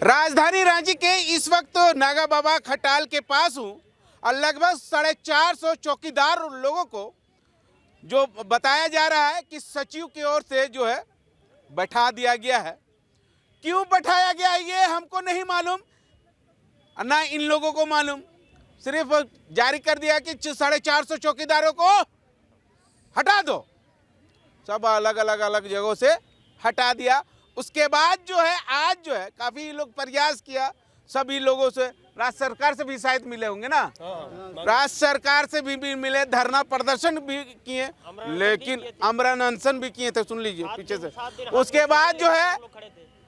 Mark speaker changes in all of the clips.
Speaker 1: राजधानी रांची के इस वक्त नागा बाबा खटाल के पास हूँ और लगभग 450 चौकीदार लोगों को जो बताया जा रहा है कि सचिव की ओर से जो है बैठा दिया गया है। क्यों बैठाया गया ये हमको नहीं मालूम, ना इन लोगों को मालूम। सिर्फ जारी कर दिया कि 450 चौकीदारों को हटा दो, सब अलग अलग जगहों से हटा दिया। उसके बाद जो है आज जो है काफ़ी लोग प्रयास किया, सभी लोगों से, राज्य सरकार से भी शायद मिले होंगे ना, राज्य सरकार से भी मिले, धरना प्रदर्शन भी किए, लेकिन आमरण अनशन भी किए थे, सुन लीजिए पीछे से। उसके बाद जो है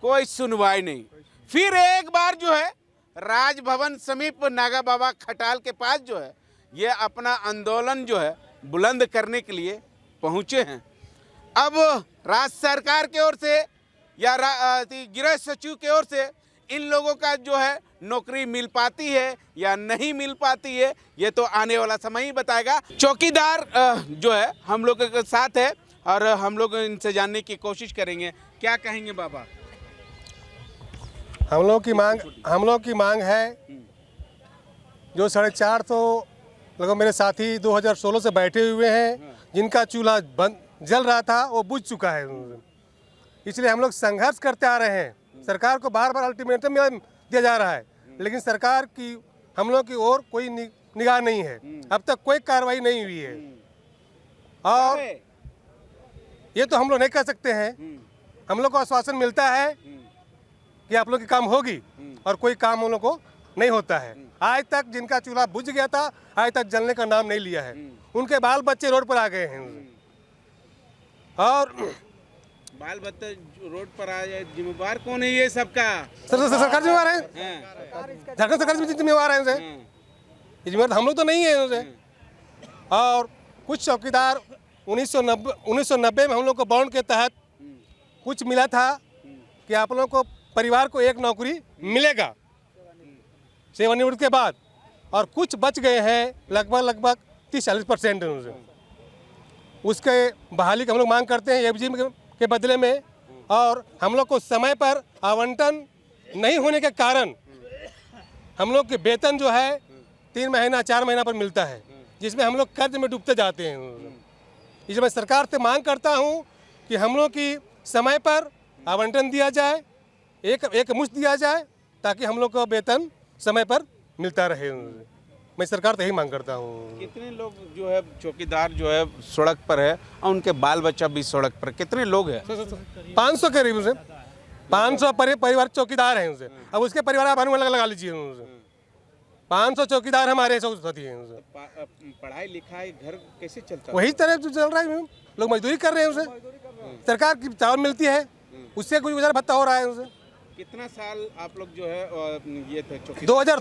Speaker 1: कोई सुनवाई नहीं। फिर एक बार जो है राजभवन समीप नागा बाबा खटाल के पास जो है ये अपना आंदोलन जो है बुलंद करने के लिए पहुँचे हैं। अब राज्य सरकार की ओर से या गृह सचिव की ओर से इन लोगों का जो है नौकरी मिल पाती है या नहीं मिल पाती है, ये तो आने वाला समय ही बताएगा। चौकीदार जो है हम लोग के साथ है और हम लोग इनसे जानने की कोशिश करेंगे। क्या कहेंगे बाबा?
Speaker 2: हम लोग की मांग है जो 450 लगभग मेरे साथी 2016 से बैठे हुए हैं, जिनका चूल्हा बंद जल रहा था वो बुझ चुका है, इसलिए हम लोग संघर्ष करते आ रहे हैं। सरकार को बार बार अल्टीमेटम दिया जा रहा है, लेकिन सरकार की हम लोग की ओर कोई निगाह नहीं है। अब तक कोई कार्रवाई नहीं हुई है और ये तो हम लोग नहीं कर सकते हैं। हम लोग को आश्वासन मिलता है कि आप लोग की काम होगी और कोई काम हम लोग को नहीं होता है। आज तक जिनका चूल्हा बुझ गया था आज तक जलने का नाम नहीं लिया है, उनके बाल बच्चे रोड पर आ गए हैं और
Speaker 1: बाल बच्चे रोड पर आ जाए, जिम्मेवार कौन है ये सबका?
Speaker 2: सरकार जिम्मेवार है, झारखंड सरकार जिम्मेवार है उनसे, जिम्मेवार हम लोग तो नहीं है उनसे। और कुछ चौकीदार 1990 में हम लोग को बॉन्ड के तहत कुछ मिला था कि आप लोगों को परिवार को एक नौकरी मिलेगा सेवानिवृत्ति के बाद, और कुछ बच गए हैं लगभग 30-40% उनसे। उसके बहाली की हम लोग मांग करते हैं एफजी के बदले में, और हम लोग को समय पर आवंटन नहीं होने के कारण हम लोग के वेतन जो है 3 महीना 4 महीना पर मिलता है, जिसमें हम लोग कर्ज में डूबते जाते हैं। इसलिए मैं सरकार से मांग करता हूं कि हम लोग की समय पर आवंटन दिया जाए, एक मुश्त दिया जाए, ताकि हम लोग को वेतन समय पर मिलता रहे। मैं सरकार से यही मांग करता हूँ।
Speaker 1: कितने लोग जो है चौकीदार जो है सड़क पर है और उनके बाल बच्चा भी सड़क पर, कितने लोग हैं?
Speaker 2: 500 करीब उनसे 500 परिवार चौकीदार हैं उनसे। अब उसके परिवार आप अनुमान लगा लीजिए उनसे 500 चौकीदार हमारे साथी हैं उनसे।
Speaker 1: पढ़ाई लिखाई घर कैसे चलता है?
Speaker 2: वही तरह जो चल रहा है, लोग मजदूरी कर रहे हैं उनसे, सरकार की चावल मिलती है उससे कुछ गुजारा भत्ता हो रहा है उनसे।
Speaker 1: कितना साल आप लोग जो है ये थे चौकीदार?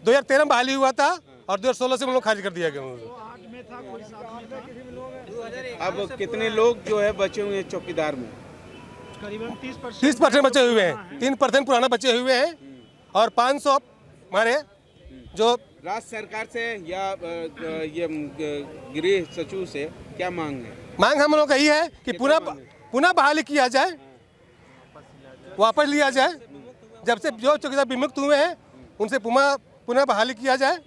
Speaker 2: 2013 में बहाली हुआ था और 2016 से हम लोग खारिज कर दिया गया।
Speaker 1: अब कितने लोग जो है बचे हुए हैं चौकीदार में?
Speaker 3: करीबन
Speaker 2: 30% बचे हुए हैं, 3% पुराना बचे हुए हैं और 500 हमारे जो
Speaker 1: राज्य सरकार से या ये गृह सचिव से क्या मांग है?
Speaker 2: मांग हम लोग का यही है कि पुनः बहाली किया जाए, वापस लिया जाए। जब से जो चौकीदार विमुक्त हुए हैं उनसे पुनः बहाली किया जाए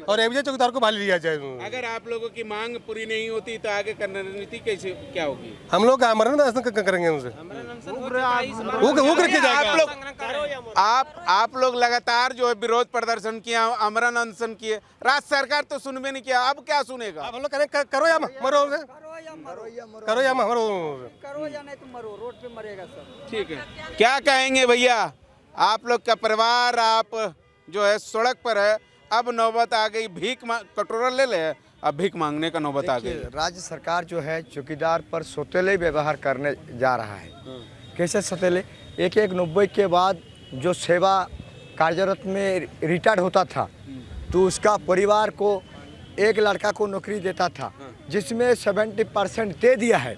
Speaker 2: और एफजे चौकीदार को बहाली लिया जाए।
Speaker 1: अगर आप लोगों की मांग पूरी नहीं होती तो आगे का रणनीति कैसे क्या होगी?
Speaker 2: हम लोग आमरण अनशन करेंगे उनसे, उग्र किया जाएगा।
Speaker 1: आप लोग लगातार जो है विरोध प्रदर्शन किया, आमरण अनशन किए, राज्य सरकार तो सुनबे नहीं किया, अब क्या सुनेगा?
Speaker 2: अब हम लोग करें करो या मरो, करो या मरो,
Speaker 3: करो या नहीं तो मरो, रोड पे मरेगा सब।
Speaker 1: ठीक है, क्या कहेंगे भैया? आप लोग का परिवार आप जो है सड़क पर है, अब नौबत आ गई, भीख कटोरा ले ले, अब भीख मांगने का नौबत आ गई।
Speaker 4: राज्य सरकार जो है चौकीदार पर सौतेले व्यवहार करने जा रहा है। कैसे सौतेले? 90 के बाद जो सेवा कार्यरत में रिटायर्ड होता था तो उसका परिवार को एक लड़का को नौकरी देता था, जिसमें 70% दे दिया है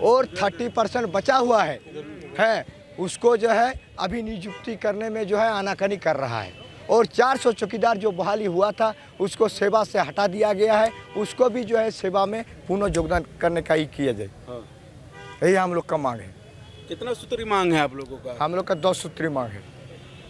Speaker 4: और 30% बचा हुआ है उसको जो है अभी नियुक्ति करने में जो है आनाकानी कर रहा है। और 400 चौकीदार जो बहाली हुआ था उसको सेवा से हटा दिया गया है, उसको भी जो है सेवा में पुनः योगदान करने का ही किया जाए। यही हम लोग का मांग है।
Speaker 1: कितना सूत्री मांग है आप लोगों का?
Speaker 4: हम लोग का 10 सूत्री मांग है।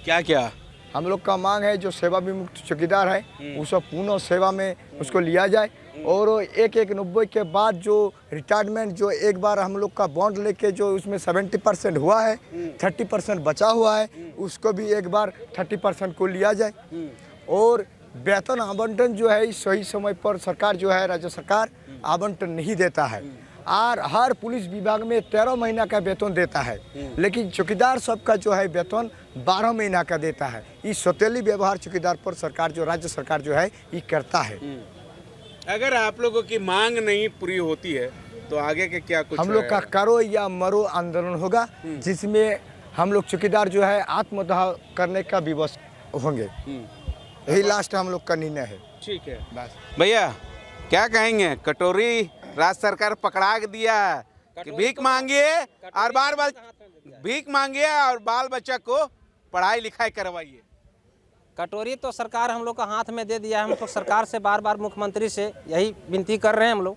Speaker 1: क्या क्या?
Speaker 4: हम लोग का मांग है जो सेवा विमुक्त चौकीदार है उसको पुनः सेवा में उसको लिया जाए और 1/1/90 के बाद जो रिटायरमेंट जो एक बार हम लोग का बॉन्ड लेके जो उसमें 70% हुआ है 30% बचा हुआ है उसको भी एक बार 30% को लिया जाए और वेतन आवंटन जो है सही समय पर सरकार जो है राज्य सरकार आवंटन नहीं देता है और हर पुलिस विभाग में 13 महीना का वेतन देता है लेकिन चौकीदार सबका जो है वेतन 12 महीना का देता है। इस सौतेली व्यवहार चौकीदार पर सरकार जो राज्य सरकार जो है ये करता है।
Speaker 1: अगर आप लोगों की मांग नहीं पूरी होती है तो आगे के क्या कुछ
Speaker 4: हम लोग का करो या मरो आंदोलन होगा जिसमें हम लोग चौकीदार जो है आत्मदाह करने का विवश होंगे। यही लास्ट हम लोग का निर्णय है।
Speaker 1: ठीक है
Speaker 4: बस
Speaker 1: भैया, क्या कहेंगे? कटोरी राज्य सरकार पकड़ा के दिया है कि भीख मांगिए और बाल बच्चा को पढ़ाई लिखाई करवाइए।
Speaker 5: कटोरी तो सरकार हम लोग का हाथ में दे दिया है। हम तो सरकार से बार बार मुख्यमंत्री से यही विनती कर रहे हैं हम लोग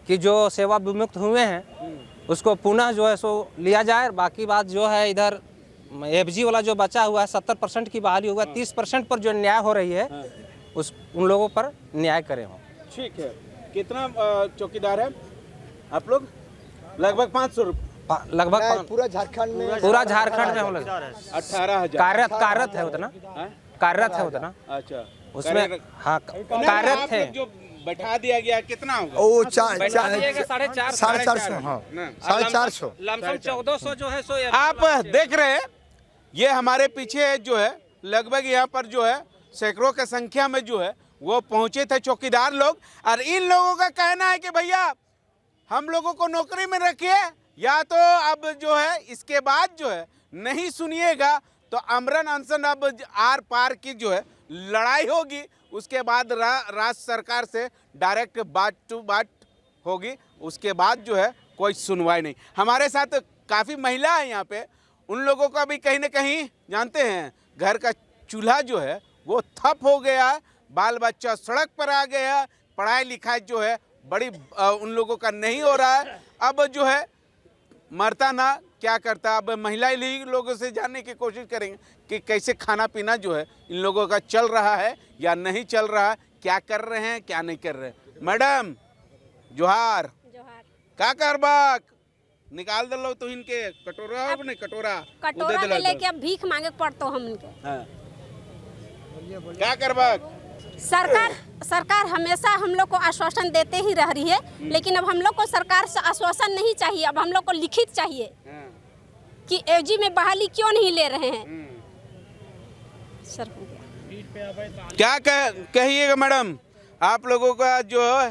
Speaker 5: कि जो सेवा विमुक्त हुए हैं उसको पुनः जो है सो लिया जाए। बाकी बात जो है इधर FG वाला जो बचा हुआ है 70% की बहाली होगा, 30% पर जो न्याय हो रही है उन लोगों पर न्याय करें हो।
Speaker 1: ठीक है। कितना चौकीदार है आप लोग? लगभग 500 रुपये।
Speaker 4: लगभग पूरा झारखंड में
Speaker 5: हम लोग
Speaker 1: 18,000
Speaker 5: कार्यरत है उतना, कार्यरत है उतना।
Speaker 1: अच्छा,
Speaker 5: उसमें हाँ कार्यरत है।
Speaker 1: जो बैठा दिया गया कितना होगा?
Speaker 4: ओ
Speaker 5: 450
Speaker 4: हाँ 450
Speaker 5: लमसम 1400 जो है सो
Speaker 1: आप देख रहे हैं ये हमारे पीछे जो है लगभग यहाँ पर जो है सैकड़ों की संख्या में जो है वो पहुंचे थे चौकीदार लोग और इन लोगों का कहना है कि भैया हम लोगों को नौकरी में रखिए या तो अब जो है इसके बाद जो है नहीं सुनिएगा तो आमरण अनशन अब आर पार की जो है लड़ाई होगी। उसके बाद राज्य सरकार से डायरेक्ट बात टू बात होगी। उसके बाद जो है कोई सुनवाई नहीं। हमारे साथ काफ़ी महिला है यहाँ पे, उन लोगों का भी कहीं ना कहीं जानते हैं घर का चूल्हा जो है वो ठप हो गया है, बाल बच्चा सड़क पर आ गया, पढ़ाई लिखाई जो है बड़ी उन लोगों का नहीं हो रहा है। अब जो है मरता ना क्या करता। अब महिला ही लोगों से जानने की कोशिश करेंगे कि कैसे खाना पीना जो है इन लोगों का चल रहा है या नहीं चल रहा है, क्या कर रहे हैं क्या नहीं कर रहे हैं। मैडम जोहार का करबाक निकाल दलो तो इनके कटोरा हो नहीं
Speaker 6: कटोरा ले लेके अब भीख मांगे पड़तो हमके।
Speaker 1: हाँ। क्या करबाक?
Speaker 6: सरकार हमेशा हम लोग को आश्वासन देते ही रह रही है लेकिन अब हम लोग को सरकार से आश्वासन नहीं चाहिए। अब हम लोग को लिखित चाहिए कि FG में बहाली क्यों नहीं ले रहे हैं। सर
Speaker 1: क्या कहिएगा मैडम? आप लोगों का जो है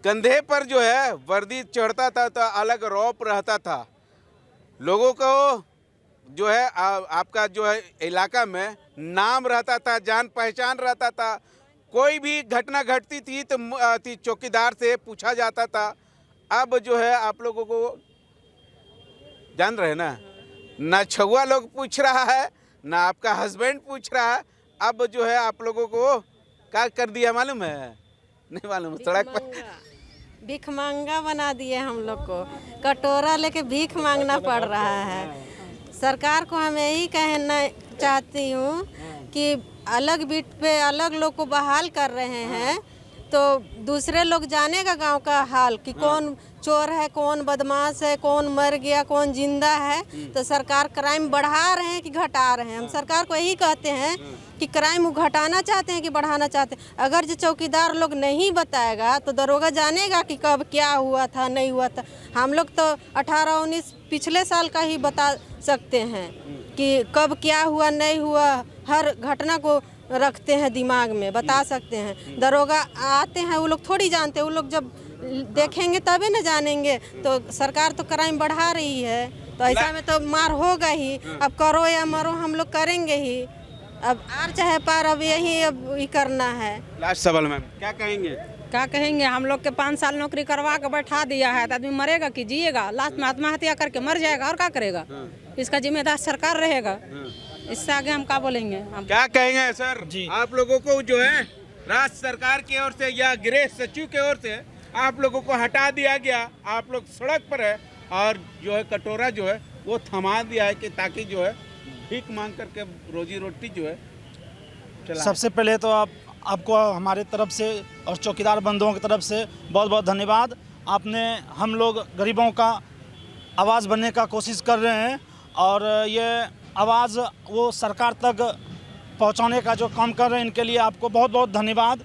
Speaker 1: कंधे पर जो है वर्दी चढ़ता था तो अलग रौब रहता था। लोगों को जो है आपका जो है इलाका में नाम रहता था, जान पहचान रहता था। कोई भी घटना घटती थी तो चौकीदार से पूछा जाता था। अब जो है आप लोगों को जान रहे ना छुआ लोग पूछ रहा है ना आपका हस्बैंड पूछ रहा है। अब जो है आप लोगों को क्या कर दिया मालूम है? नहीं मालूम, सड़क पर
Speaker 7: भीख मांगा बना दिए हम लोग को। कटोरा लेके भीख मांगना पड़ रहा है। सरकार को हम यही कहना चाहती हूँ कि अलग बीट पे अलग लोग को बहाल कर रहे हैं तो दूसरे लोग जानेगा गांव का हाल कि कौन चोर है, कौन बदमाश है, कौन मर गया, कौन जिंदा है। तो सरकार क्राइम बढ़ा रहे हैं कि घटा रहे हैं। हम सरकार को यही कहते हैं कि क्राइम वो घटाना चाहते हैं कि बढ़ाना चाहते हैं। अगर जो चौकीदार लोग नहीं बताएगा तो दरोगा जानेगा कि कब क्या हुआ था नहीं हुआ था। हम लोग तो 18-19 पिछले साल का ही बता सकते हैं कि कब क्या हुआ नहीं हुआ, हर घटना को रखते हैं दिमाग में, बता सकते हैं। दरोगा आते हैं वो लोग थोड़ी जानते हैं, वो लोग जब देखेंगे तभी न जानेंगे। तो सरकार तो क्राइम बढ़ा रही है तो ऐसा में तो मार होगा ही। अब करो या मरो हम लोग करेंगे ही। अब आर चाहे पार अब यही अब ये करना है।
Speaker 1: लास्ट सवाल मैम क्या कहेंगे?
Speaker 8: क्या कहेंगे? हम लोग के 5 साल नौकरी करवा के बैठा दिया है तो आदमी मरेगा कि जिएगा? लास्ट में आत्महत्या करके मर जाएगा और क्या करेगा? इसका जिम्मेदार सरकार रहेगा। इससे आगे हम क्या बोलेंगे? हम
Speaker 1: क्या कहेंगे सर जी? आप लोगों को जो है राज्य सरकार की ओर से या गृह सचिव की ओर से आप लोगों को हटा दिया गया, आप लोग सड़क पर है और जो है कटोरा जो है वो थमा दिया है कि ताकि जो है भीख मांग करके रोजी रोटी जो है चला।
Speaker 9: सबसे पहले तो आपको हमारे तरफ से और चौकीदार बंधुओं की तरफ से बहुत बहुत धन्यवाद। आपने हम लोग गरीबों का आवाज़ बनने का कोशिश कर रहे हैं और ये आवाज़ वो सरकार तक पहुंचाने का जो काम कर रहे हैं, इनके लिए आपको बहुत बहुत धन्यवाद।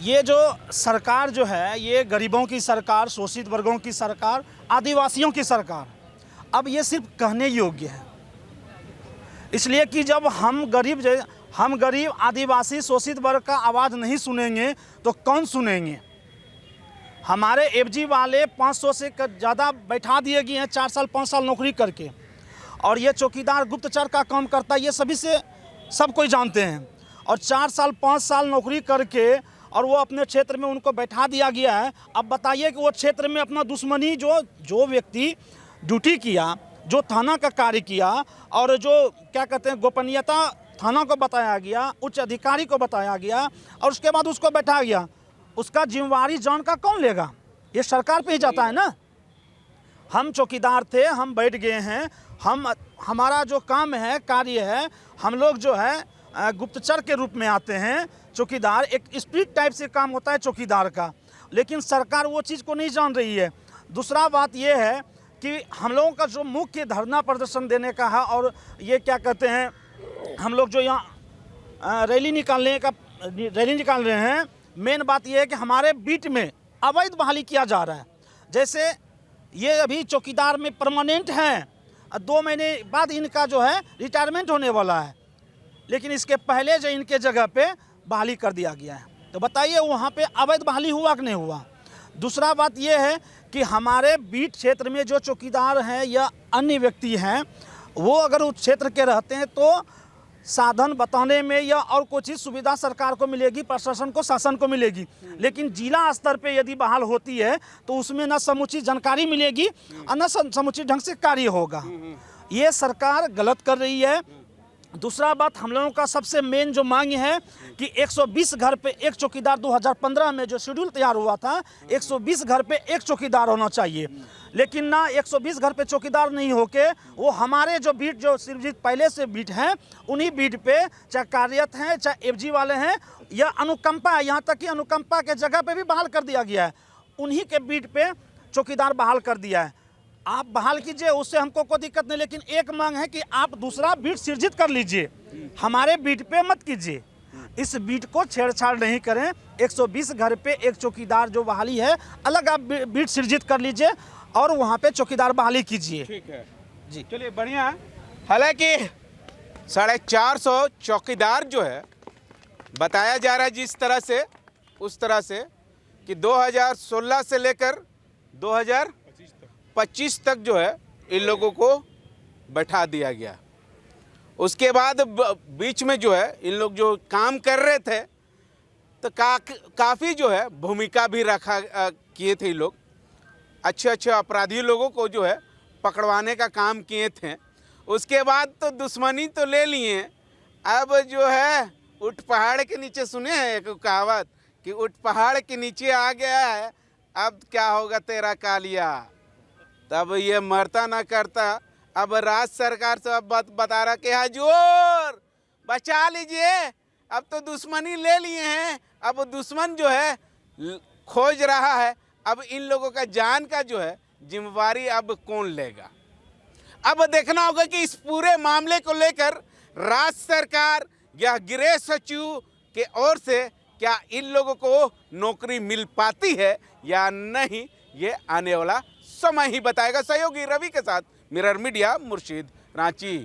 Speaker 9: ये जो सरकार जो है, ये गरीबों की सरकार, शोषित वर्गों की सरकार, आदिवासियों की सरकार, अब ये सिर्फ कहने योग्य है। इसलिए कि जब हम गरीब आदिवासी शोषित वर्ग का आवाज़ नहीं सुनेंगे तो कौन सुनेंगे। हमारे एफजी वाले 500 से ज़्यादा बैठा दिए गए हैं 4 साल 5 साल नौकरी करके, और ये चौकीदार गुप्तचर का काम करता है, ये सभी से सब कोई जानते हैं। और 4 साल 5 साल नौकरी करके और वो अपने क्षेत्र में उनको बैठा दिया गया है। अब बताइए कि वो क्षेत्र में अपना दुश्मनी जो व्यक्ति ड्यूटी किया, जो थाना का कार्य किया और जो क्या कहते हैं गोपनीयता थाना को बताया गया, उच्च अधिकारी को बताया गया और उसके बाद उसको बैठा गया, उसका जिम्मेवारी जान का कौन लेगा? ये सरकार पे ही जाता है ना। हम चौकीदार थे, हम बैठ गए हैं, हमारा जो काम है, कार्य है, हम लोग जो है गुप्तचर के रूप में आते हैं। चौकीदार एक स्पिरिट टाइप से काम होता है चौकीदार का, लेकिन सरकार वो चीज़ को नहीं जान रही है। दूसरा बात ये है कि हम लोगों का जो मुख्य धरना प्रदर्शन देने का है और ये क्या कहते हैं, हम लोग जो यहाँ रैली निकाल रहे हैं, मेन बात ये है कि हमारे बीट में अवैध बहाली किया जा रहा है। जैसे ये अभी चौकीदार में परमानेंट हैं, 2 महीने बाद इनका जो है रिटायरमेंट होने वाला है, लेकिन इसके पहले जो इनके जगह पे बहाली कर दिया गया है। तो बताइए वहाँ पे अवैध बहाली हुआ कि नहीं हुआ? दूसरा बात ये है कि हमारे बीट क्षेत्र में जो चौकीदार हैं या अन्य व्यक्ति हैं, वो अगर उस क्षेत्र के रहते हैं तो साधन बताने में या और कोई चीज़ सुविधा सरकार को मिलेगी, प्रशासन को, शासन को मिलेगी। लेकिन जिला स्तर पे यदि बहाल होती है तो उसमें न समुचित जानकारी मिलेगी और न समुचित ढंग से कार्य होगा। ये सरकार गलत कर रही है। दूसरा बात, हम लोगों का सबसे मेन जो मांग है कि 120 घर पे एक चौकीदार 2015 में जो शेड्यूल तैयार हुआ था, 120 घर पे एक चौकीदार होना चाहिए। लेकिन ना 120 घर पे चौकीदार नहीं होके वो हमारे जो बीट जो सृजित पहले से बीट हैं, उन्हीं बीट पे चाहे कार्यरत हैं, चाहे एफजी वाले हैं या अनुकंपा है, यहाँ तक कि अनुकंपा के जगह पे भी बहाल कर दिया गया है, उन्हीं के बीट पे चौकीदार बहाल कर दिया है। आप बहाल कीजिए, उससे हमको कोई दिक्कत नहीं, लेकिन एक मांग है कि आप दूसरा बीट सृजित कर लीजिए, हमारे बीट पे मत कीजिए। इस बीट को छेड़छाड़ नहीं करें। 120 घर पे एक चौकीदार जो बहाली है, अलग आप बीट सृजित कर लीजिए और वहाँ पे चौकीदार बहाली कीजिए।
Speaker 1: ठीक है जी, चलिए बढ़िया है। हालांकि 450 चौकीदार जो है बताया जा रहा है जिस तरह से, उस तरह से कि 2016 से लेकर 2025 तक जो है इन लोगों को बैठा दिया गया। उसके बाद बीच में जो है इन लोग जो काम कर रहे थे तो काफ़ी जो है भूमिका भी रखा किए थे। लोग अच्छे अच्छे अपराधी लोगों को जो है पकड़वाने का काम किए थे। उसके बाद तो दुश्मनी तो ले लिए, अब जो है उठ पहाड़ के नीचे, सुने हैं एक कहावत कि उठ पहाड़ के नीचे आ गया है, अब क्या होगा तेरा कालिया। तब ये मरता ना करता, अब राज्य सरकार से अब बता रहा कि हजूर बचा लीजिए, अब तो दुश्मनी ले लिए हैं, अब दुश्मन जो है खोज रहा है, अब इन लोगों का जान का जो है जिम्मेवारी अब कौन लेगा। अब देखना होगा कि इस पूरे मामले को लेकर राज्य सरकार या गृह सचिव के ओर से क्या इन लोगों को नौकरी मिल पाती है या नहीं, ये आने वाला समय ही बताएगा। सहयोगी रवि के साथ मिरर मीडिया, मुर्शिद, रांची।